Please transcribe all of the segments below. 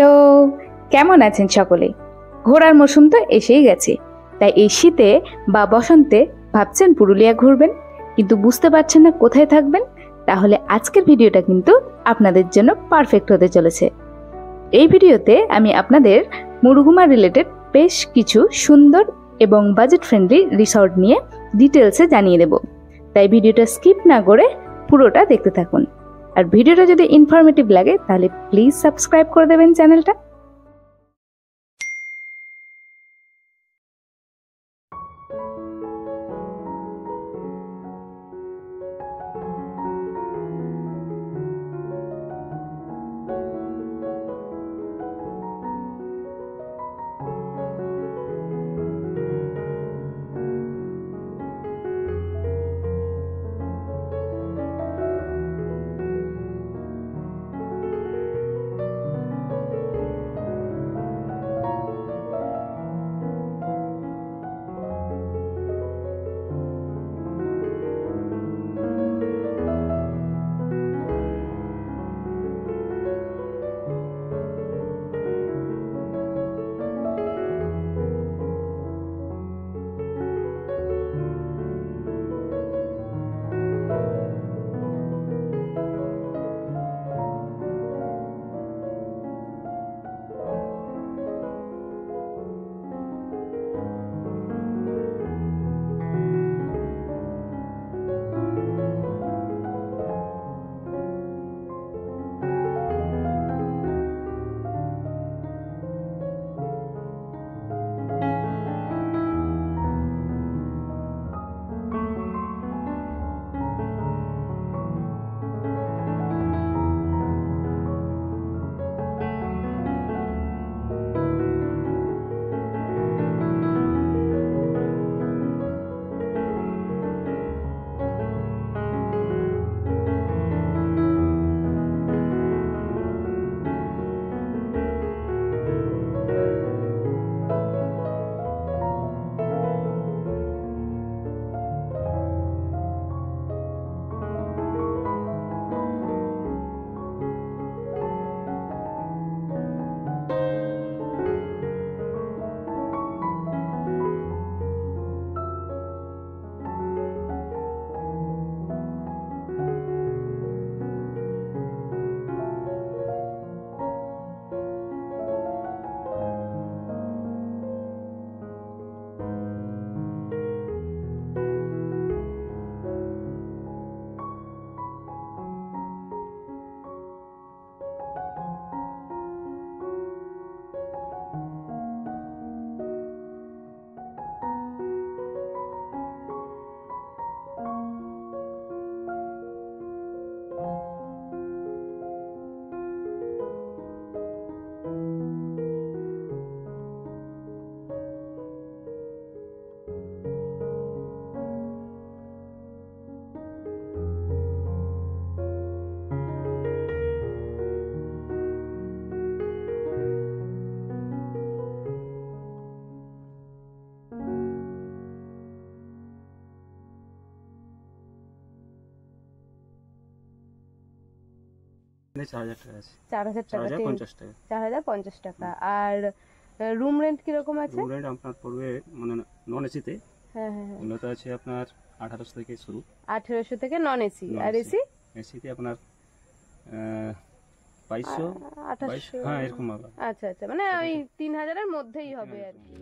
Hello, কেমন আছেন সকলে? ঘোরার মৌসুম তো এসেই গেছে, তাই এই শীতে বা বসন্তে ভাবছেন পুরুলিয়া ঘুরবেন, কিন্তু বুঝতে পারছেন না কোথায় থাকবেন। তাহলে আজকের ভিডিওটা কিন্তু আপনাদের জন্য পারফেক্ট হতে চলেছে। এই ভিডিওতে আমি আপনাদের মুরুগুমা রিলেটেড বেশ কিছু সুন্দর এবং বাজেট ফ্রেন্ডলি রিসর্ট নিয়ে ডিটেলসে জানিয়ে দেব। তাই ভিডিওটা স্কিপ না করে পুরোটা দেখতে থাকুন। আর ভিডিওটা যদি ইনফরমেটিভ লাগে তাহলে প্লিজ সাবস্ক্রাইব করে দেবেন চ্যানেলটা। চার হাজার টাকা 4050 টাকা। আর রুম রেন্ট কিরকম আছে? রুম রেন্ট আপনার পড়বে মানে নন এসিতে। হ্যাঁ হ্যাঁ হ্যাঁ, এগুলোতে আছে আপনার 1800 থেকে শুরু। 1800 থেকে নন এসি। আর এসি? এসিতে আপনার 2200 2800। হ্যাঁ এরকম হবে। আচ্ছা আচ্ছা, মানে ওই 3000 এর মধ্যেই হবে আর কি।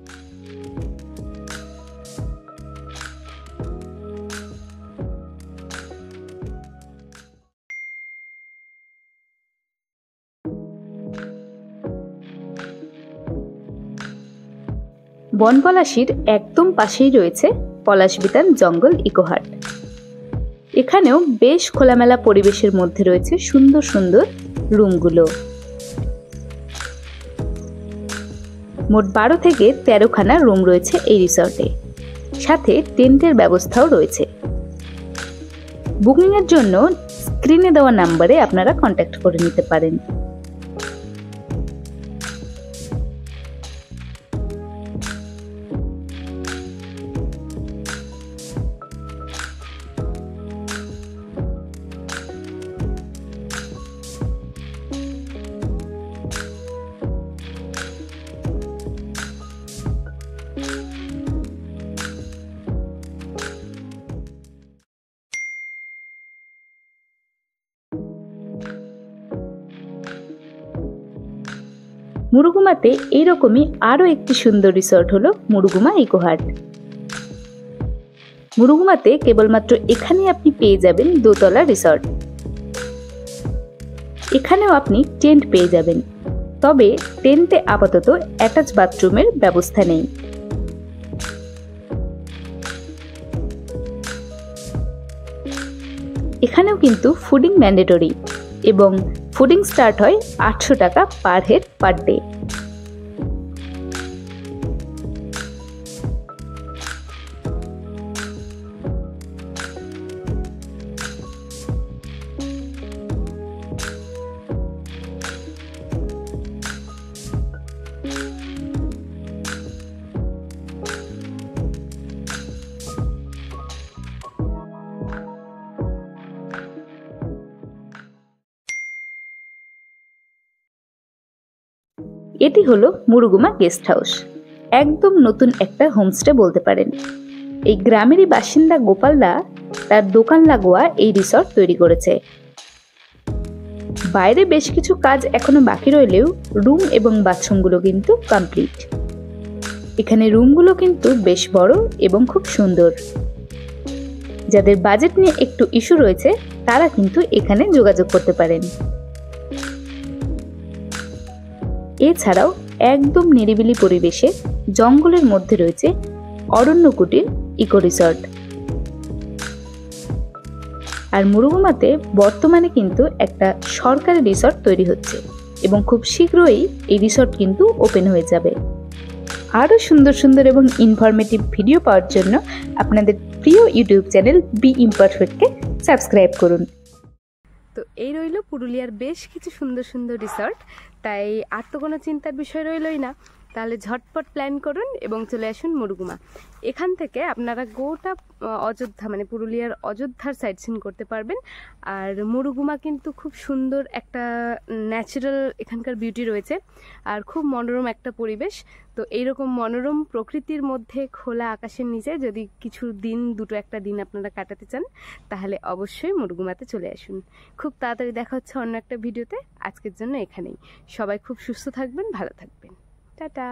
বনপলাশির একদম পাশেই রয়েছে পলাশবিতান জঙ্গল ইকোহাট। এখানেও বেশ খোলামেলা পরিবেশের মধ্যে রয়েছে সুন্দর সুন্দর রুমগুলো। মোট 12 থেকে 13খানা রুম রয়েছে এই রিসর্টে, সাথে টেন্টের ব্যবস্থাও রয়েছে। বুকিংয়ের জন্য স্ক্রিনে দেওয়া নাম্বারে আপনারা কন্ট্যাক্ট করে নিতে পারেন। মুরুগুমাতে এইরকমই আরও একটি সুন্দর রিসর্ট হলো মুরুগুমা ইকোহার্ট। মুরুগুমাতে কেবলমাত্র এখানেই আপনি পেয়ে যাবেন দোতলা রিসর্ট। এখানেও আপনি টেন্ট পেয়ে যাবেন, তবে টেন্টে আপাতত অ্যাটাচ বাথরুমের ব্যবস্থা নেই। এখানেও কিন্তু ফুডিং ম্যান্ডেটরি এবং ফুডিং স্টার্ট হয় 800 টাকা পার হেড পার ডে। এটি হলো মুরুগুমা গেস্ট হাউস, একদম নতুন একটা হোমস্টে বলতে পারেন। এই গ্রামেরই বাসিন্দা গোপালদা তার দোকান লাগোয়া এই রিসর্ট তৈরি করেছে। বাইরে বেশ কিছু কাজ এখনো বাকি রইলেও রুম এবং বাথরুমগুলো কিন্তু কমপ্লিট। এখানে রুমগুলো কিন্তু বেশ বড় এবং খুব সুন্দর। যাদের বাজেট নিয়ে একটু ইস্যু রয়েছে তারা কিন্তু এখানে যোগাযোগ করতে পারেন। এছাড়াও একদম নিরিবিলি পরিবেশে জঙ্গলের মধ্যে রয়েছে অরণ্য কুটির ইকো রিসর্ট। আর মুরুগুমাতে বর্তমানে কিন্তু একটা সরকারি রিসর্ট তৈরি হচ্ছে এবং খুব শীঘ্রই এই রিসর্ট কিন্তু ওপেন হয়ে যাবে। আরও সুন্দর সুন্দর এবং ইনফরমেটিভ ভিডিও পাওয়ার জন্য আপনাদের প্রিয় ইউটিউব চ্যানেল বি ইমপারফেক্টকে সাবস্ক্রাইব করুন। তো এই রইল পুরুলিয়ার বেশ কিছু সুন্দর সুন্দর রিসর্ট, তাই আর তো কোনো চিন্তার বিষয় রইলই না। তাহলে ঝটপট প্ল্যান করুন এবং চলে আসুন মুরুগুমা। এখান থেকে আপনারা গোটা অযোধ্যা মানে পুরুলিয়ার অযোধ্যার সাইট সিন করতে পারবেন। আর মুরুগুমা কিন্তু খুব সুন্দর একটা ন্যাচারাল এখানকার বিউটি রয়েছে আর খুব মনোরম একটা পরিবেশ। তো এইরকম মনোরম প্রকৃতির মধ্যে খোলা আকাশের নিচে যদি কিছু দিন একটা দিন আপনারা কাটাতে চান তাহলে অবশ্যই মুরুগুমাতে চলে আসুন। খুব তাড়াতাড়ি দেখা হচ্ছে অন্য একটা ভিডিওতে। আজকের জন্য এখানেই। সবাই খুব সুস্থ থাকবেন, ভালো থাকবেন। টাটা।